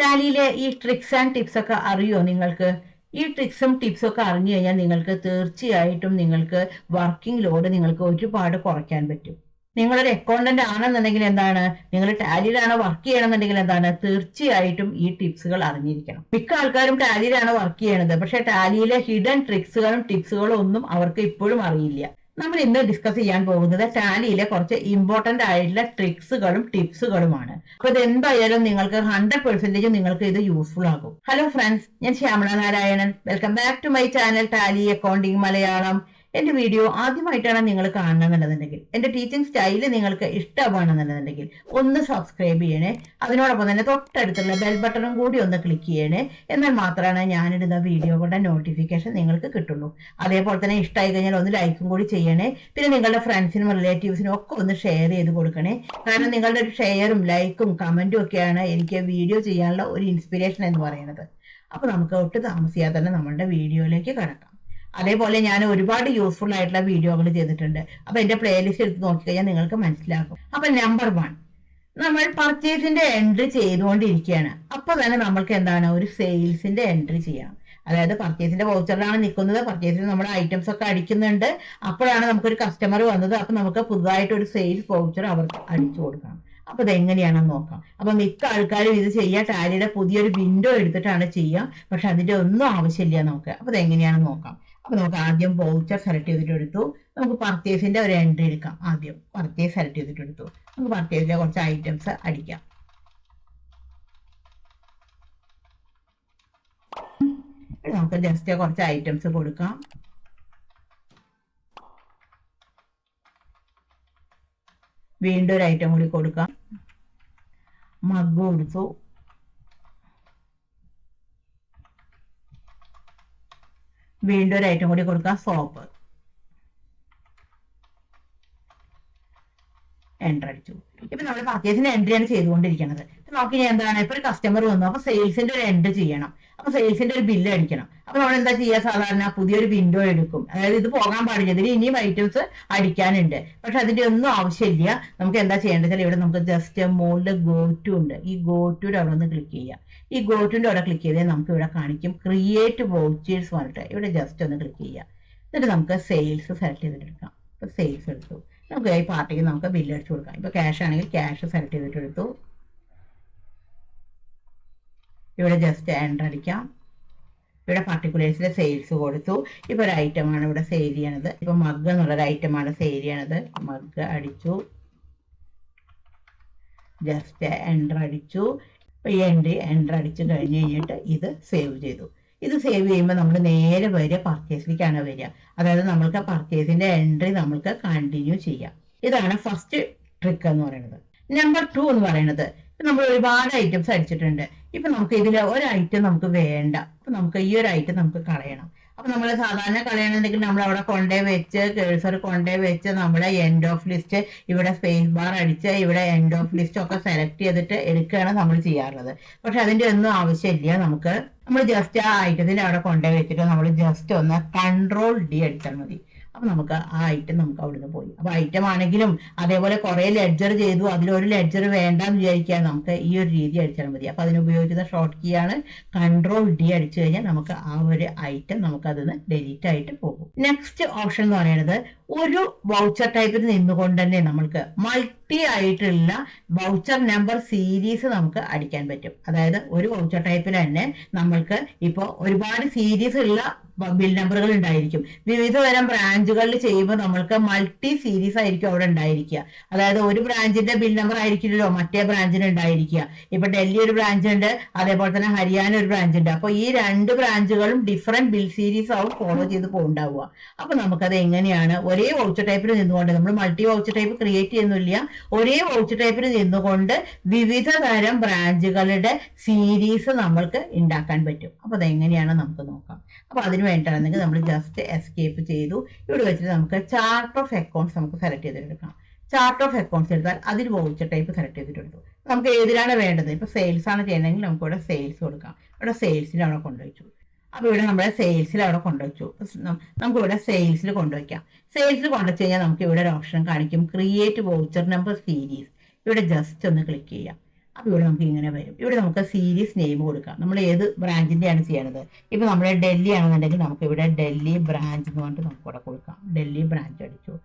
ടാലിയിലെ ഈ tricks and tips ഒക്കെ അറിയോ നിങ്ങൾക്ക്? ഈ ട്രിക്സും ടിപ്സും ഒക്കെ അറിഞ്ഞു കഴിഞ്ഞാൽ നിങ്ങൾക്ക് തീർച്ചയായിട്ടും നിങ്ങൾക്ക് വർക്കിംഗ് ലോഡ് നിങ്ങൾക്ക് ഒരുപാട് കുറയ്ക്കാൻ പറ്റും. നിങ്ങളൊരു അക്കൗണ്ടന്റ് ആണെന്നുണ്ടെങ്കിൽ എന്താണ്, നിങ്ങൾ ടാലിയിലാണ് വർക്ക് ചെയ്യണമെന്നുണ്ടെങ്കിൽ എന്താണ്, തീർച്ചയായിട്ടും ഈ ടിപ്സുകൾ അറിഞ്ഞിരിക്കണം. മിക്ക ആൾക്കാരും ടാലിയിലാണ് വർക്ക് ചെയ്യണത്, പക്ഷെ ടാലിയിലെ ഹിഡൻ ട്രിക്സുകളും ടിപ്സുകളും ഒന്നും അവർക്ക് ഇപ്പോഴും അറിയില്ല. നമ്മൾ ഇന്ന് ഡിസ്കസ് ചെയ്യാൻ പോകുന്നത് ടാലിയിലെ കുറച്ച് ഇമ്പോർട്ടന്റ് ആയിട്ടുള്ള ട്രിക്സുകളും ടിപ്സുകളുമാണ്. അപ്പൊ ഇത് എന്തായാലും നിങ്ങൾക്ക് 100% നിങ്ങൾക്ക് ഇത് യൂസ്ഫുൾ ആകും. ഹലോ ഫ്രണ്ട്സ്, ഞാൻ Shyamala Narayanan. Welcome back to my channel Tally accounting Malayalam. എന്റെ വീഡിയോ ആദ്യമായിട്ടാണ് നിങ്ങൾ കാണണമെന്നുണ്ടെങ്കിൽ, എന്റെ ടീച്ചിങ് സ്റ്റൈല് നിങ്ങൾക്ക് ഇഷ്ടമാണെന്നുണ്ടെങ്കിൽ ഒന്ന് സബ്സ്ക്രൈബ് ചെയ്യണേ. അതിനോടൊപ്പം തന്നെ തൊട്ടടുത്തുള്ള ബെൽ ബട്ടണും കൂടി ഒന്ന് ക്ലിക്ക് ചെയ്യണേ. എന്നാൽ മാത്രമാണ് ഞാനിടുന്ന വീഡിയോകളുടെ നോട്ടിഫിക്കേഷൻ നിങ്ങൾക്ക് കിട്ടുള്ളൂ. അതേപോലെ തന്നെ ഇഷ്ടമായി കഴിഞ്ഞാൽ ഒന്ന് ലൈക്കും കൂടി ചെയ്യണേ. പിന്നെ നിങ്ങളുടെ ഫ്രണ്ട്സിനും റിലേറ്റീവ്സിനും ഒക്കെ ഒന്ന് ഷെയർ ചെയ്ത് കൊടുക്കണേ. കാരണം നിങ്ങളുടെ ഒരു ഷെയറും ലൈക്കും കമന്റും ഒക്കെയാണ് എനിക്ക് വീഡിയോ ചെയ്യാനുള്ള ഒരു ഇൻസ്പിറേഷൻ എന്ന് പറയുന്നത്. അപ്പൊ നമുക്ക് ഒട്ടും താമസിയാതെ തന്നെ നമ്മളുടെ വീഡിയോയിലേക്ക് കടക്കാം. അതേപോലെ ഞാൻ ഒരുപാട് യൂസ്ഫുൾ ആയിട്ടുള്ള വീഡിയോകൾ ചെയ്തിട്ടുണ്ട്. അപ്പൊ എന്റെ പ്ലേലിസ്റ്റ് എടുത്ത് നോക്കിക്കഴിഞ്ഞാൽ നിങ്ങൾക്ക് മനസ്സിലാക്കും. അപ്പൊ നമ്പർ 1, നമ്മൾ പർച്ചേസിന്റെ എൻട്രി ചെയ്തുകൊണ്ടിരിക്കുകയാണ്. അപ്പൊ തന്നെ നമ്മൾക്ക് എന്താണ്, ഒരു സെയിൽസിന്റെ എൻട്രി ചെയ്യണം. അതായത് പർച്ചേസിന്റെ വൗച്ചറിലാണ് നിൽക്കുന്നത്, പർച്ചേസിന് നമ്മുടെ ഐറ്റംസ് ഒക്കെ അടിക്കുന്നുണ്ട്. അപ്പോഴാണ് നമുക്കൊരു കസ്റ്റമർ വന്നത്. അപ്പൊ നമുക്ക് പുതുതായിട്ട് ഒരു സെയിൽസ് വൗച്ചർ അവർക്ക് അടിച്ചു കൊടുക്കണം. അപ്പൊ ഇത് എങ്ങനെയാണെന്ന് നോക്കാം. അപ്പൊ മിക്ക ആൾക്കാരും ഇത് ചെയ്യാൻ ടാലിയുടെ പുതിയൊരു വിൻഡോ എടുത്തിട്ടാണ് ചെയ്യുക, പക്ഷെ അതിന്റെ ഒന്നും ആവശ്യമില്ല നമുക്ക്. അപ്പൊ ഇത് എങ്ങനെയാണെന്ന് നോക്കാം. അപ്പൊ നമുക്ക് ആദ്യം വൗച്ചർ സെലക്ട് ചെയ്തിട്ട് എടുത്തു. നമുക്ക് പർച്ചേസിന്റെ ഒരു എൻട്രി എടുക്കാം. ആദ്യം പർച്ചേസ് സെലക്ട് ചെയ്തിട്ട് എടുത്തു. നമുക്ക് പർച്ചേസിന്റെ കുറച്ച് ഐറ്റംസ് അടിക്കാം. നമുക്ക് ജസ്റ്റ് കുറച്ച് ഐറ്റംസ് കൊടുക്കാം. വീണ്ടും ഒരു ഐറ്റം കൂടി കൊടുക്കാം. മഗ് കൊടുത്തു. വീണ്ടും ഒരു ഐറ്റം കൂടി കൊടുക്കാം. സോപ്പ്. എൻട്രി അടിച്ചു. ഇപ്പൊ നമ്മൾ പർച്ചേസിന്റെ എൻട്രിയാണ് ചെയ്തുകൊണ്ടിരിക്കുന്നത്. നോക്കി എന്താണ്, ഇപ്പൊ ഒരു കസ്റ്റമർ വന്നു. അപ്പൊ സെയിൽസിന്റെ ഒരു എൻട്രി ചെയ്യണം. അപ്പൊ സെയിൽസിന്റെ ഒരു ബില്ല് അടിക്കണം. അപ്പൊ നമ്മൾ എന്താ ചെയ്യുക, സാധാരണ പുതിയൊരു വിൻഡോ എടുക്കും. അതായത് ഇത് പോകാൻ പാടില്ല, ഇതിൽ ഇനിയും ഐറ്റംസ് അടിക്കാനുണ്ട്. പക്ഷെ അതിന്റെ ഒന്നും ആവശ്യമില്ല. നമുക്ക് എന്താ ചെയ്യേണ്ടത് വെച്ചാൽ ഇവിടെ നമുക്ക് ജസ്റ്റ് മുകളിൽ ഗോ ടു ഉണ്ട്. ഈ ഗോ ടുയുടെ അവിടെ ഒന്ന് ക്ലിക്ക് ചെയ്യാം. ഈ ഗോ ടുന്റെ അവിടെ ക്ലിക്ക് ചെയ്താൽ നമുക്ക് ഇവിടെ കാണിക്കും ക്രിയേറ്റ് വൗച്ചേഴ്സ് പറഞ്ഞിട്ട്. ഇവിടെ ജസ്റ്റ് ഒന്ന് ക്ലിക്ക് ചെയ്യാം. എന്നിട്ട് നമുക്ക് സെയിൽസ് സെലക്ട് ചെയ്തിട്ട് എടുക്കാം. ഇപ്പൊ സെയിൽസ് എടുത്തു. നമുക്ക് ഈ പാർട്ടിക്ക് നമുക്ക് ബില്ല് അടിച്ചു കൊടുക്കാം. ഇപ്പൊ ക്യാഷ് ആണെങ്കിൽ ക്യാഷ് സെലക്ട് ചെയ്തിട്ട് എടുത്തു. ഇവിടെ ജസ്റ്റ് എൻട്രി അടിക്കാം. ഇവിടെ പർട്ടിക്കുലേഴ്സിലെ സെയിൽസ് കൊടുത്തു. ഇപ്പൊ ഒരു ഐറ്റമാണ് ഇവിടെ സെയിൽ ചെയ്യണത്. ഇപ്പൊ മഗ് എന്നുള്ളൊരു ഐറ്റമാണ് സെയിൽ ചെയ്യണത്. മഗ് അടിച്ചു. ജസ്റ്റ് എൻട്രി അടിച്ചു. ഇപ്പൊ ഈ എൻട്രി അടിച്ചു കഴിഞ്ഞ് കഴിഞ്ഞിട്ട് ഇത് സേവ് ചെയ്തു. ഇത് സേവ് ചെയ്യുമ്പോൾ നമ്മൾ നേരെ വരിക പർച്ചേസിലേക്കാണ് വരിക. അതായത് നമ്മൾക്ക് പർച്ചേസിന്റെ എൻട്രി നമ്മൾക്ക് കണ്ടിന്യൂ ചെയ്യാം. ഇതാണ് ഫസ്റ്റ് ട്രിക്ക് എന്ന് പറയുന്നത്. നമ്പർ 2 എന്ന് പറയുന്നത്, നമ്മൾ ഒരുപാട് ഐറ്റംസ് അടിച്ചിട്ടുണ്ട്. ഇപ്പൊ നമുക്ക് ഇതിൽ ഒരു ഐറ്റം നമുക്ക് വേണ്ട. അപ്പൊ നമുക്ക് ഈ ഒരു ഐറ്റം നമുക്ക് കളയണം. അപ്പൊ നമ്മൾ സാധാരണ കളയണമെന്നുണ്ടെങ്കിൽ നമ്മൾ അവിടെ കൊണ്ടേ വെച്ച് കേഴ്സർ കൊണ്ടേ വെച്ച് നമ്മുടെ എൻഡ് ഓഫ് ലിസ്റ്റ് ഇവിടെ സ്പേസ് ബാർ അടിച്ച് ഇവിടെ എൻഡ് ഓഫ് ലിസ്റ്റ് ഒക്കെ സെലക്ട് ചെയ്തിട്ട് എടുക്കുകയാണ് നമ്മൾ ചെയ്യാറുള്ളത്. പക്ഷെ അതിന്റെ ഒന്നും ആവശ്യമില്ല. നമ്മൾ ജസ്റ്റ് ആ ഐറ്റത്തിന്റെ അവിടെ കൊണ്ടേ വെച്ചിട്ട് നമ്മൾ ജസ്റ്റ് ഒന്ന് Ctrl+D അടിച്ചാൽ മതി. അപ്പൊ നമുക്ക് ആ ഐറ്റം നമുക്ക് അവിടുന്ന് പോയി. അപ്പൊ ഐറ്റം ആണെങ്കിലും അതേപോലെ കുറെ ലെഡ്ജർ ചെയ്തു, അതിലൊരു ലെഡ്ജർ വേണ്ടെന്ന് വിചാരിക്കാൻ നമുക്ക് ഈ ഒരു രീതി അടിച്ചാൽ മതി. അപ്പൊ അതിനുപയോഗിക്കുന്ന ഷോർട്ട് കീ ആണ് Ctrl+D അടിച്ചു കഴിഞ്ഞാൽ നമുക്ക് ആ ഒരു ഐറ്റം നമുക്ക് അതിന് ഡിലീറ്റ് ആയിട്ട് പോകും. നെക്സ്റ്റ് ഓപ്ഷൻ എന്ന് പറയുന്നത്, ഒരു വൗച്ചർ ടൈപ്പിൽ നിന്നുകൊണ്ട് തന്നെ നമ്മൾക്ക് മൾട്ടി ആയിട്ടുള്ള വൗച്ചർ നമ്പർ സീരീസ് നമുക്ക് അടിക്കാൻ പറ്റും. അതായത് ഒരു വൗച്ചർ ടൈപ്പിൽ തന്നെ നമ്മൾക്ക് ഇപ്പോൾ ഒരുപാട് സീരീസ് ഉള്ള ബിൽ നമ്പറുകൾ ഉണ്ടായിരിക്കും. വിവിധ തരം ബ്രാഞ്ചുകളിൽ ചെയ്യുമ്പോൾ നമ്മൾക്ക് മൾട്ടി സീരീസ് ആയിരിക്കും അവിടെ ഉണ്ടായിരിക്കുക. അതായത് ഒരു ബ്രാഞ്ചിന്റെ ബിൽ നമ്പർ ആയിരിക്കില്ലല്ലോ മറ്റേ ബ്രാഞ്ചിന് ഉണ്ടായിരിക്കുക. ഇപ്പൊ ഡൽഹി ഒരു ബ്രാഞ്ച് ഉണ്ട്, അതേപോലെ തന്നെ ഹരിയാന ഒരു ബ്രാഞ്ച് ഉണ്ട്. അപ്പൊ ഈ 2 ബ്രാഞ്ചുകളും ഡിഫറെന്റ് ബിൽ സീരീസ് ആവും ഫോളോ ചെയ്ത് പോകുണ്ടാവുക. അപ്പൊ നമുക്കത് എങ്ങനെയാണ് ഒരേ വൗച്ചർ ടൈപ്പിൽ നിന്നുകൊണ്ട്, നമ്മൾ മൾട്ടി വൗച്ചർ ടൈപ്പ് ക്രിയേറ്റ് ചെയ്യുന്നില്ല, ഒരേ വൗച്ചർ ടൈപ്പിൽ നിന്നുകൊണ്ട് വിവിധ തരം ബ്രാഞ്ചുകളുടെ സീരീസ് നമ്മൾക്ക് ഉണ്ടാക്കാൻ പറ്റും. അപ്പൊ അതെങ്ങനെയാണ് നമുക്ക് നോക്കാം. അപ്പൊ അതിന് വേണ്ടിയിട്ടാണെങ്കിൽ നമ്മൾ ജസ്റ്റ് എസ്കേപ്പ് ചെയ്തു. ഇവിടെ വെച്ചിട്ട് നമുക്ക് ചാർട്ട് ഓഫ് അക്കൗണ്ട്സ് നമുക്ക് സെലക്ട് ചെയ്തെടുക്കാം. ചാർട്ട് ഓഫ് അക്കൗണ്ട്സ് എടുത്താൽ അതിൽ വൗച്ചർ ടൈപ്പ് സെലക്ട് ചെയ്തിട്ടെടുത്തു. നമുക്ക് ഏതിലാണ് വേണ്ടത്, ഇപ്പൊ സെയിൽസ് ആണ് ചെയ്യണമെങ്കിൽ നമുക്ക് ഇവിടെ സെയിൽസ് കൊടുക്കാം. ഇവിടെ സെയിൽസിൽ അവിടെ കൊണ്ടുവച്ചു. അപ്പൊ ഇവിടെ നമ്മുടെ സെയിൽസിൽ അവിടെ കൊണ്ടുവച്ചു. നമുക്ക് ഇവിടെ സെയിൽസിൽ കൊണ്ടുവയ്ക്കാം. സെയിൽസിൽ കൊണ്ടുവച്ച് കഴിഞ്ഞാൽ നമുക്ക് ഇവിടെ ഒരു ഓപ്ഷൻ കാണിക്കും ക്രിയേറ്റ് വൗച്ചർ നമ്പർ സീരീസ്. ഇവിടെ ജസ്റ്റ് ഒന്ന് ക്ലിക്ക് ചെയ്യാം. അപ്പോൾ ഇവിടെ നമുക്ക് ഇങ്ങനെ വരും. ഇവിടെ നമുക്ക് സീരീസ് നെയിം കൊടുക്കാം. നമ്മൾ ഏത് ബ്രാഞ്ചിൻ്റെയാണ് ചെയ്യണത്. ഇപ്പോൾ നമ്മുടെ ഡൽഹി ആണെന്നുണ്ടെങ്കിൽ നമുക്ക് ഇവിടെ ഡൽഹി ബ്രാഞ്ച് എന്ന് പറഞ്ഞിട്ട് നമുക്ക് ഇവിടെ കൊടുക്കാം. ഡൽഹി ബ്രാഞ്ച് അടിച്ചു,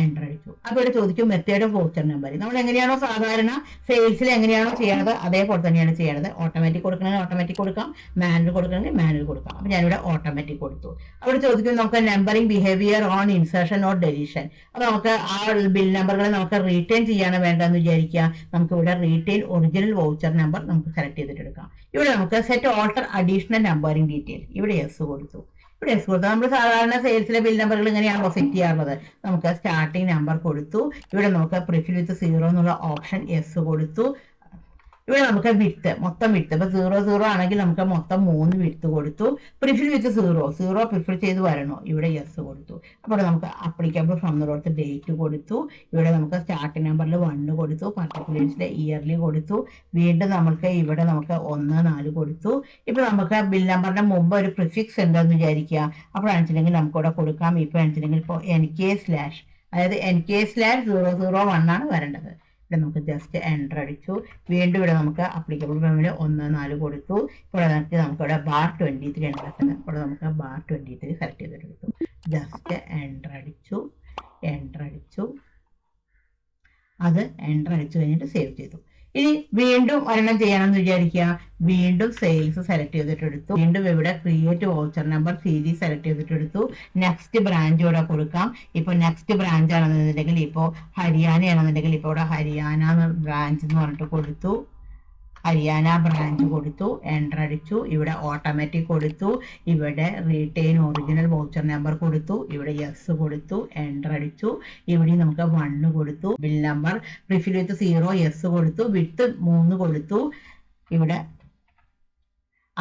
എൻ്റർ അടിച്ചു. അപ്പോൾ ഇവിടെ ചോദിക്കും മെത്തേഡ് ഓഫ് വൗച്ചർ നമ്പർ. നമ്മൾ എങ്ങനെയാണോ സാധാരണ സെയിൽസിൽ എങ്ങനെയാണോ ചെയ്യണത് അതേപോലെ തന്നെയാണ് ചെയ്യണത്. ഓട്ടോമാറ്റിക് കൊടുക്കണമെങ്കിൽ ഓട്ടോമാറ്റിക് കൊടുക്കാം, മാനുവൽ കൊടുക്കണമെങ്കിൽ മാനുവൽ കൊടുക്കാം. അപ്പോൾ ഞാനിവിടെ ഓട്ടോമാറ്റിക് കൊടുത്തു. അവിടെ ചോദിക്കും നമുക്ക് numbering behaviour on insertion or deletion. അപ്പോൾ നമുക്ക് ആ ബിൽ നമ്പറുകൾ നമുക്ക് റീറ്റെയിൻ ചെയ്യാണ് വേണ്ടതെന്ന് വിചാരിക്കുക. നമുക്ക് ഇവിടെ റീറ്റെയിൻ ഒറിജിനൽ വൗച്ചർ നമ്പർ നമുക്ക് സെലക്ട് ചെയ്തിട്ട് എടുക്കാം. ഇവിടെ നമുക്ക് set alter additional numbering detail, ഇവിടെ യെസ് കൊടുത്തു. ഇവിടെ യെസ് കൊടുത്തു. നമ്മൾ സാധാരണ സെയിൽസിലെ ബിൽ നമ്പറുകൾ ഇങ്ങനെയാണോ സെറ്റ് ചെയ്യാറുള്ളത്. നമുക്ക് സ്റ്റാർട്ടിംഗ് നമ്പർ കൊടുത്തു. ഇവിടെ നമുക്ക് പ്രിഫിൽ വിത്ത് 0 എന്നുള്ള ഓപ്ഷൻ യെസ് കൊടുത്തു. ഇവിടെ നമുക്ക് വിത്ത് മൊത്തം വിത്ത് ഇപ്പോൾ 00 ആണെങ്കിൽ നമുക്ക് മൊത്തം 3 വിത്ത് കൊടുത്തു. പ്രിഫിൽ വിത്ത് 0 പ്രിഫർ ചെയ്ത് വരണോ, ഇവിടെ യെസ് കൊടുത്തു. അപ്പോൾ നമുക്ക് അപ്ലിക്കബിൾ ഫ്രം കൊടുത്ത് ഡേറ്റ് കൊടുത്തു. ഇവിടെ നമുക്ക് സ്റ്റാർട്ടിംഗ് നമ്പറിൽ 1 കൊടുത്തു, പർട്ടിക്കുലേഴ്സിലെ ഇയർലി കൊടുത്തു. വീണ്ടും നമുക്ക് ഇവിടെ നമുക്ക് 1 4 കൊടുത്തു. ഇപ്പോൾ നമുക്ക് ബിൽ നമ്പറിന്റെ മുമ്പ് ഒരു പ്രിഫിക്സ് ഉണ്ടെന്ന് വിചാരിക്കുക. അപ്പോഴാണെന്നുണ്ടെങ്കിൽ നമുക്കിവിടെ കൊടുക്കാം. ഇപ്പോൾ ആണെന്നുണ്ടെങ്കിൽ ഇപ്പോൾ NK/ അതായത് NK/001 ആണ് വരേണ്ടത്. ഇവിടെ നമുക്ക് ജസ്റ്റ് എൻ്റർ അടിച്ചു. വീണ്ടും ഇവിടെ നമുക്ക് അപ്ലിക്കബിൾ ഫ്രമിൽ 1 4 കൊടുത്തു. ഇപ്പോൾ നമുക്കിവിടെ ബാർ 23 ആണ് കിടക്കുന്നത്. അപ്പോൾ നമുക്ക് ബാർ 23 സെലക്ട് ചെയ്തെടുത്തു. ജസ്റ്റ് എൻ്റർ അടിച്ചു. അത് എൻ്റർ അടിച്ചു കഴിഞ്ഞിട്ട് സേവ് ചെയ്തു. ഇനി വീണ്ടും ഒരെണ്ണം ചെയ്യണമെന്ന് വിചാരിക്കുക. വീണ്ടും സെയിൽസ് സെലക്ട് ചെയ്തിട്ടെടുത്തു. വീണ്ടും ഇവിടെ create voucher number series select ചെയ്തിട്ടെടുത്തു. നെക്സ്റ്റ് ബ്രാഞ്ച് ഇവിടെ കൊടുക്കാം. ഇപ്പോൾ നെക്സ്റ്റ് ബ്രാഞ്ച് ആണെന്നുണ്ടെങ്കിൽ ഇപ്പോൾ ഹരിയാന ആണെന്നുണ്ടെങ്കിൽ ഇപ്പോൾ ഇവിടെ ഹരിയാന ബ്രാഞ്ച് എന്ന് പറഞ്ഞിട്ട് കൊടുത്തു. ഹരിയാന ബ്രാഞ്ച് കൊടുത്തു, എൻ്റർ അടിച്ചു. ഇവിടെ ഓട്ടോമാറ്റിക് കൊടുത്തു. ഇവിടെ റീറ്റെയിൻ ഒറിജിനൽ വൗച്ചർ നമ്പർ കൊടുത്തു. ഇവിടെ യെസ് കൊടുത്തു, എൻ്റർ അടിച്ചു. ഇവിടെ നമുക്ക് 1 കൊടുത്തു. ബിൽ നമ്പർ പ്രിഫിൽ വിത്ത് 0 യെസ് കൊടുത്തു. വിത്ത് 3 കൊടുത്തു. ഇവിടെ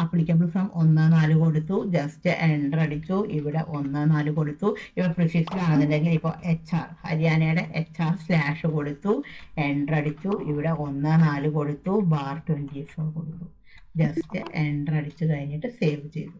അപ്ലിക്കബിൾ ഫ്രം 1 4 കൊടുത്തു. ജസ്റ്റ് എൻ്റർ അടിച്ചു. ഇവിടെ 1 4 കൊടുത്തു. ഇവിടെ പ്രിഫിക്സിലാണെന്നുണ്ടെങ്കിൽ ഇപ്പോൾ HR ഹരിയാനയുടെ HR/ കൊടുത്തു, എൻ്റർ അടിച്ചു. ഇവിടെ 1 4 കൊടുത്തു, ബാർ 24 കൊടുത്തു. ജസ്റ്റ് എൻ്റർ അടിച്ചു കഴിഞ്ഞിട്ട് സേവ് ചെയ്തു.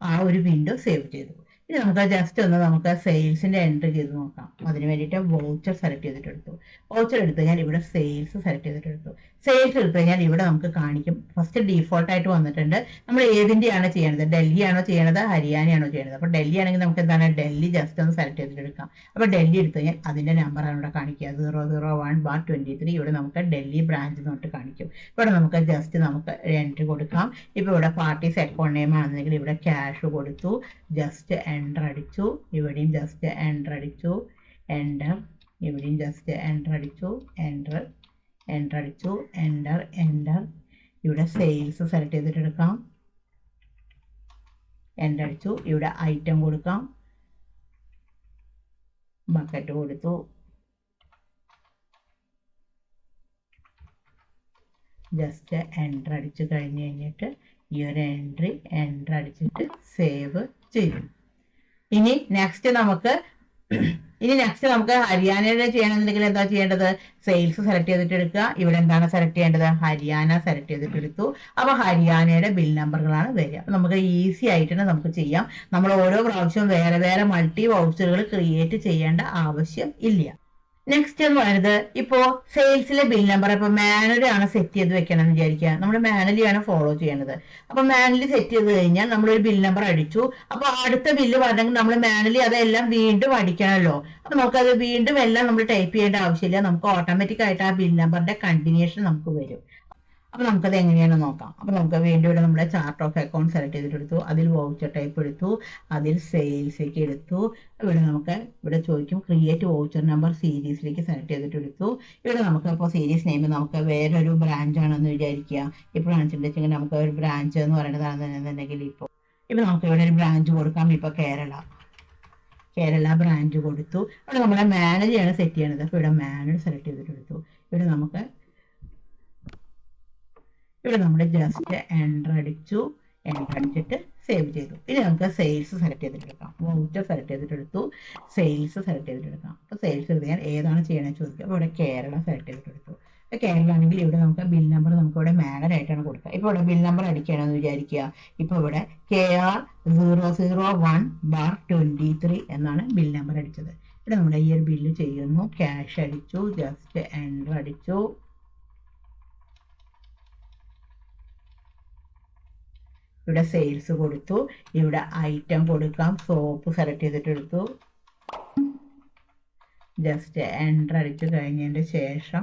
ആ ഒരു വിൻഡോ സേവ് ചെയ്തു. ഇനി നമുക്ക് ജസ്റ്റ് ഒന്ന് നമുക്ക് സെയിൽസിൻ്റെ എൻട്രി ചെയ്ത് നോക്കാം. അതിന് വേണ്ടിയിട്ട് വൗച്ചർ സെലക്ട് ചെയ്തിട്ടെടുത്തു. വൗച്ചർ എടുത്തു കഴിഞ്ഞാൽ ഇവിടെ സെയിൽസ് സെലക്ട് ചെയ്തിട്ടെടുത്തു. സെയിൽസ് എടുത്തു കഴിഞ്ഞാൽ ഇവിടെ നമുക്ക് കാണിക്കും. ഫസ്റ്റ് ഡീഫോൾട്ടായിട്ട് വന്നിട്ടുണ്ട്. നമ്മൾ ഏതിൻ്റെയാണ് ചെയ്യണത്, ഡൽഹി ആണോ ചെയ്യണത് ഹരിയാനയാണോ ചെയ്യണത്. അപ്പോൾ ഡൽഹി ആണെങ്കിൽ നമുക്ക് എന്താണ് ഡൽഹി ജസ്റ്റ് ഒന്ന് സെലക്ട് ചെയ്തിട്ടെടുക്കാം. അപ്പോൾ ഡൽഹി എടുത്തു കഴിഞ്ഞാൽ അതിൻ്റെ നമ്പറാണ് ഇവിടെ കാണിക്കുക 001/23. ഇവിടെ നമുക്ക് ഡൽഹി ബ്രാഞ്ച് എന്നിട്ട് കാണിക്കും. ഇവിടെ നമുക്ക് ജസ്റ്റ് നമുക്ക് എൻട്രി കൊടുക്കാം. ഇപ്പോൾ ഇവിടെ പാർട്ടി സെക്കോണ്ട് നെയിം ആണെന്നുണ്ടെങ്കിൽ ഇവിടെ ക്യാഷ് കൊടുത്തു. ജസ്റ്റ് എൻ്റർ അടിച്ചു. ഇവിടെയും ജസ്റ്റ് എൻ്റർ അടിച്ചു, എൻ്റർ. ഇവിടെയും ജസ്റ്റ് എൻ്റർ അടിച്ചു, എൻ്റർ അടിച്ചു, എൻ്റർ. ഇവിടെ സെയിൽസ് സെലക്ട് ചെയ്തിട്ട് എടുക്കാം, എൻ്റർ അടിച്ചു. ഇവിടെ ഐറ്റം കൊടുക്കാം, ബക്കറ്റ് കൊടുത്തു. ജസ്റ്റ് എൻ്റർ അടിച്ചു കഴിഞ്ഞിട്ട് ഈ ഒരു എൻ്റർ അടിച്ചിട്ട് സേവ് ചെയ്യും. ഇനി നെക്സ്റ്റ് നമുക്ക് ഹരിയാനയുടെ ചെയ്യണമെന്നുണ്ടെങ്കിൽ എന്താ ചെയ്യേണ്ടത്, സെയിൽസ് സെലക്ട് ചെയ്തിട്ട് എടുക്കുക. ഇവിടെ എന്താണ് സെലക്ട് ചെയ്യേണ്ടത്, ഹരിയാന സെലക്ട് ചെയ്തിട്ട് എടുത്തു. അപ്പോൾ ഹരിയാനയുടെ ബിൽ നമ്പറുകളാണ് വരിക. അപ്പോൾ നമുക്ക് ഈസി ആയിട്ട് നമുക്ക് ചെയ്യാം. നമ്മൾ ഓരോ പ്രാവശ്യവും വേറെ വേറെ മൾട്ടി വൗച്ചറുകൾ ക്രിയേറ്റ് ചെയ്യേണ്ട ആവശ്യം ഇല്ല. നെക്സ്റ്റ് എന്ന് പറയുന്നത് ഇപ്പോൾ സെയിൽസിലെ ബിൽ നമ്പർ ഇപ്പോൾ മാനുവലി ആണ് സെറ്റ് ചെയ്ത് വെക്കണം എന്ന് വിചാരിക്കുക. നമ്മൾ മാനുവലി ആണ് ഫോളോ ചെയ്യേണ്ടത്. അപ്പോൾ മാനുവലി സെറ്റ് ചെയ്ത് കഴിഞ്ഞാൽ നമ്മളൊരു ബിൽ നമ്പർ അടിച്ചു. അപ്പോൾ അടുത്ത ബില്ല് പറഞ്ഞെങ്കിൽ നമ്മൾ മാനുവലി അതെല്ലാം വീണ്ടും അടിക്കണമല്ലോ. അപ്പോൾ നമുക്കത് വീണ്ടും എല്ലാം നമ്മൾ ടൈപ്പ് ചെയ്യേണ്ട ആവശ്യമില്ല. നമുക്ക് ഓട്ടോമാറ്റിക് ആയിട്ട് ആ ബിൽ നമ്പറിന്റെ കണ്ടിന്യൂഷൻ നമുക്ക് വരും. അപ്പോൾ നമുക്കത് എങ്ങനെയാണെന്ന് നോക്കാം. അപ്പോൾ നമുക്ക് വീണ്ടും ഇവിടെ നമ്മുടെ ചാർട്ട് ഓഫ് അക്കൗണ്ട് സെലക്ട് ചെയ്തിട്ടെടുത്തു. അതിൽ വൗച്ചർ ടൈപ്പ് എടുത്തു, അതിൽ സെയിൽസിലേക്ക് എടുത്തു. ഇവിടെ ചോദിക്കും ക്രിയേറ്റ് വൗച്ചർ നമ്പർ സീരീസിലേക്ക് സെലക്ട് ചെയ്തിട്ടെടുത്തു. ഇവിടെ നമുക്ക് ഇപ്പോൾ സീരീസ് നെയിം നമുക്ക് വേറൊരു ബ്രാഞ്ച് ആണെന്ന് വിചാരിക്കുക. ഇപ്പോഴാണ് വെച്ചിട്ടുണ്ടെങ്കിൽ നമുക്ക് ഒരു ബ്രാഞ്ച് എന്ന് പറയുന്നതാണെന്നുണ്ടെങ്കിൽ ഇപ്പോൾ നമുക്ക് ഇവിടെ ഒരു ബ്രാഞ്ച് കൊടുക്കാം. ഇപ്പോൾ കേരള ബ്രാഞ്ച് കൊടുത്തു. അവിടെ നമ്മളെ മാനുവലിയാണ് സെറ്റ് ചെയ്യണത്. അപ്പോൾ ഇവിടെ മാനുവൽ സെലക്ട് ചെയ്തിട്ടെടുത്തു. ഇവിടെ നമ്മൾ ജസ്റ്റ് എൻ്റർ അടിച്ചിട്ട് സേവ് ചെയ്തു. ഇനി നമുക്ക് സെയിൽസ് സെലക്ട് ചെയ്തിട്ടെടുക്കാം. വൗച്ചർ സെലക്ട് ചെയ്തിട്ടെടുത്തു, സെയിൽസ് സെലക്ട് ചെയ്തിട്ടെടുക്കാം. അപ്പോൾ സെയിൽസ് എടുത്താൽ ഏതാണ് ചെയ്യണമെന്ന് ചോദിക്കുക. അപ്പോൾ ഇവിടെ കേരള സെലക്ട് ചെയ്തിട്ടെടുത്തു. ഇപ്പോൾ കേരള ആണെങ്കിൽ ഇവിടെ നമുക്ക് ബിൽ നമ്പർ നമുക്കിവിടെ മാനുവലായിട്ടാണ് കൊടുക്കുക. ഇപ്പോൾ ഇവിടെ ബിൽ നമ്പർ അടിക്കുകയാണെന്ന് വിചാരിക്കുക. ഇപ്പോൾ ഇവിടെ KR 001/23 എന്നാണ് ബിൽ നമ്പർ അടിച്ചത്. ഇവിടെ നമ്മുടെ ഈ ഒരു ബില്ല് ചെയ്യുന്നു. ക്യാഷ് അടിച്ചു, ജസ്റ്റ് എൻ്റർ അടിച്ചു. ഇവിടെ സെയിൽസ് കൊടുത്തു, ഇവിടെ ഐറ്റം കൊടുക്കാം, സോപ്പ് സെലക്ട് ചെയ്തിട്ട് എടുത്തു. ജസ്റ്റ് എൻ്റർ അടിച്ചു കഴിഞ്ഞതിൻ്റെ ശേഷം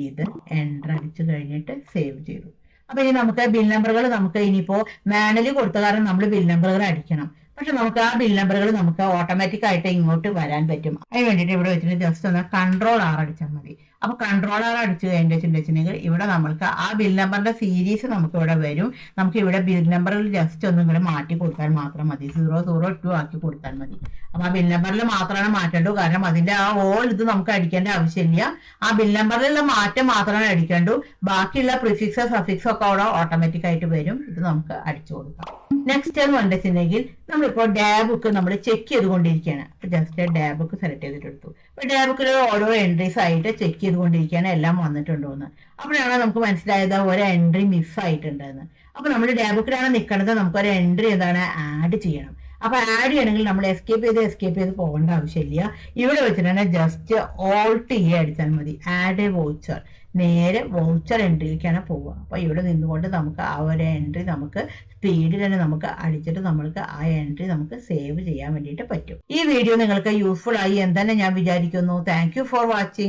ഇത് എൻ്റർ അടിച്ചു കഴിഞ്ഞിട്ട് സേവ് ചെയ്തു. അപ്പോൾ ഇനി നമുക്ക് ബിൽ നമ്പറുകൾ നമുക്ക് ഇനിയിപ്പോൾ മാനുവലി കൊടുത്ത കാരണം നമ്മൾ ബിൽ നമ്പറുകൾ അടിക്കണം. പക്ഷെ നമുക്ക് ആ ബിൽ നമ്പറുകൾ നമുക്ക് ഓട്ടോമാറ്റിക് ആയിട്ട് ഇങ്ങോട്ട് വരാൻ പറ്റും. അതിന് വേണ്ടിയിട്ട് ഇവിടെ വെച്ചിട്ട് ജസ്റ്റ് ഒന്ന് Ctrl+R അടിച്ചാൽ മതി. അപ്പോൾ Ctrl+R അടിച്ചു കഴിഞ്ഞിട്ടുണ്ടെങ്കിൽ ഇവിടെ നമ്മൾക്ക് ആ ബിൽ നമ്പറിന്റെ സീരീസ് നമുക്ക് ഇവിടെ വരും. നമുക്ക് ഇവിടെ ബിൽ നമ്പറിൽ ജസ്റ്റ് ഒന്നും ഇങ്ങനെ മാറ്റി കൊടുത്താൽ മാത്രം മതി, 002 ആക്കി കൊടുത്താൽ മതി. അപ്പൊ ആ ബിൽ നമ്പറിൽ മാത്രമാണ് മാറ്റേണ്ടു, കാരണം അതിന്റെ ആ ഓൾ ഇത് നമുക്ക് അടിക്കേണ്ട ആവശ്യമില്ല. ആ ബിൽ നമ്പറിലുള്ള മാറ്റം മാത്രമാണ് അടിക്കേണ്ടു. ബാക്കിയുള്ള പ്രിഫിക്സോ സഫിക്സോ ഒക്കെ അവിടെ ഓട്ടോമാറ്റിക് ആയിട്ട് വരും. ഇത് നമുക്ക് അടിച്ചു കൊടുക്കാം. നെക്സ്റ്റ് എന്ന് കണ്ടിട്ടുണ്ടെങ്കിൽ നമ്മളിപ്പോൾ ഡേ ബുക്ക് നമ്മൾ ചെക്ക് ചെയ്തുകൊണ്ടിരിക്കുകയാണ്. ജസ്റ്റ് ഡേ ബുക്ക് സെലക്ട് ചെയ്തിട്ട് എടുത്തു. അപ്പൊ ഡേ ബുക്കിൽ ഓരോ എൻട്രീസ് ആയിട്ട് ചെക്ക് ചെയ്തുകൊണ്ടിരിക്കുകയാണ് എല്ലാം വന്നിട്ടുണ്ടോ എന്ന്. അപ്പോഴാണ് നമുക്ക് മനസ്സിലായത് ഒരു എൻട്രി മിസ് ആയിട്ടുണ്ടെന്ന്. അപ്പൊ നമ്മൾ ഡേ ബുക്കിലാണ് നിൽക്കുന്നത്, നമുക്കൊരു എൻട്രി എന്താണ് ആഡ് ചെയ്യണം. അപ്പൊ ആഡ് ചെയ്യണമെങ്കിൽ നമ്മൾ എസ്കേപ്പ് ചെയ്ത് പോകേണ്ട ആവശ്യമില്ല. ഇവിടെ വെച്ചിട്ട് ജസ്റ്റ് Alt E അടിച്ചാൽ മതി. ആഡ് എ വൗച്ചർ, നേരെ വൗച്ചർ എൻട്രിയിലേക്കാണ് പോവുക. അപ്പൊ ഇവിടെ നിന്നുകൊണ്ട് നമുക്ക് ആ ഒരു എൻട്രി നമുക്ക് സ്പീഡിൽ തന്നെ നമുക്ക് അടിച്ചിട്ട് നമ്മൾക്ക് ആ എൻട്രി നമുക്ക് സേവ് ചെയ്യാൻ വേണ്ടിയിട്ട് പറ്റും. ഈ വീഡിയോ നിങ്ങൾക്ക് യൂസ്ഫുൾ ആയി എന്ന് തന്നെ ഞാൻ വിചാരിക്കുന്നു. Thank you for watching.